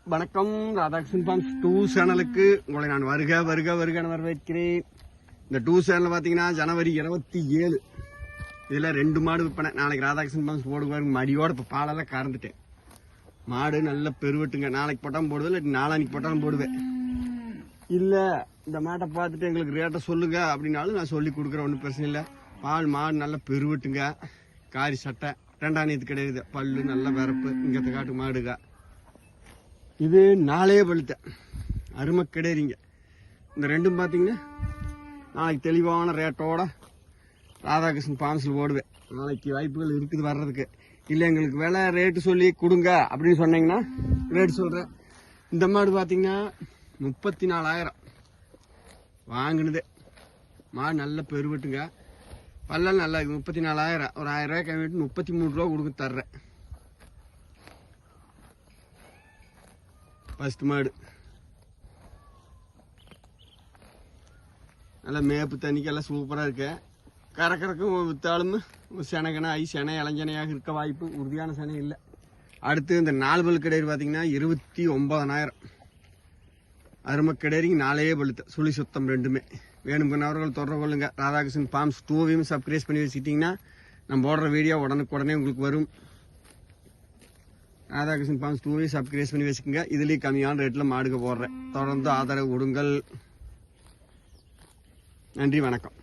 வணக்கம், ராதாகிருஷ்ணன் ஃபார்ம்ஸ் 2 சேனலுக்கு உங்களை நான் வருக வரவேற்கிறேன். இந்த 2 சேனல் பார்த்தீங்கன்னா ஜனவரி 27 இதில் 2 மாடு விற்பனை. நாளைக்கு ராதாகிருஷ்ணன் ஃபார்ம்ஸ் போடுவாருங்க. மடியோட இப்போ பாலெல்லாம் கறந்துட்டேன். மாடு நல்ல பெருவெட்டுங்க. நாளைக்கு போட்டாலும் போடுவேன், இல்லை நாளானிக்கு போட்டாலும் போடுவேன். இல்லை இந்த மாட்டை பார்த்துட்டு எங்களுக்கு ரேட்டை சொல்லுங்க அப்படின்னாலும் நான் சொல்லி கொடுக்குறேன், ஒன்றும் பிரச்சனை இல்லை. மாடு நல்ல பெருவெட்டுங்க, காரி சட்டை, 2ஆம் நேத்து கிடையாது, பல்லு நல்ல விரப்பு, இங்கத்த காட்டு மாடுங்க. இது 4 பழுத்த அருமை கிடையாதுங்க. இந்த 2ம் பார்த்தீங்கன்னா நாளைக்கு தெளிவான ரேட்டோட ராதாகிருஷ்ணன் ஃபார்ம்ஸில் போடுவேன். நாளைக்கு வாய்ப்புகள் இருக்குது வர்றதுக்கு. இல்லை எங்களுக்கு விலை ரேட்டு சொல்லி கொடுங்க அப்படின்னு சொன்னீங்கன்னா ரேட்டு சொல்கிறேன். இந்த மாடு பார்த்தீங்கன்னா 34,000 வாங்கினது. மாடு நல்ல பெருவெட்டுங்க, பல்லல் நல்லா இருக்குது. 34,000 ஒரு 1000 ரூபாய் கம்மிட்டு 33 ரூபா கொடுக்க தர்றேன். ஃபர்ஸ்ட் மாடு நல்லா மேப்பு தண்ணிக்கு எல்லாம் சூப்பராக இருக்கு. கறக்கறக்கும் வித்தாலும் செனகனை செனை இளஞ்சனையாக இருக்க வாய்ப்பு, உறுதியான செனை இல்லை. அடுத்து இந்த 4 பல் கிடையாது பார்த்தீங்கன்னா 29,000 அருமை கிடையாதுங்க. 4 பழுத்த சுழி சுத்தம் 2மே. வேணும்னவர்கள் தொடர்பு கொள்ளுங்க. ராதாகிருஷ்ணன் ஃபார்ம்ஸ் 2வையும் சப்ஸ்கிரைப் பண்ணி வச்சுக்கிட்டிங்கன்னா நம்ம போடுற வீடியோ உடனுக்குடனே உங்களுக்கு வரும். ராதாகிருஷ்ணன் ஃபார்ம்ஸ் 2வையும் சப்ஸ்கிரைப் பண்ணி வச்சுக்கோங்க. இதுலேயும் கம்மியான ரேட்டில் மாடுக போடுறேன். தொடர்ந்து ஆதரவு கொடுங்கள். நன்றி, வணக்கம்.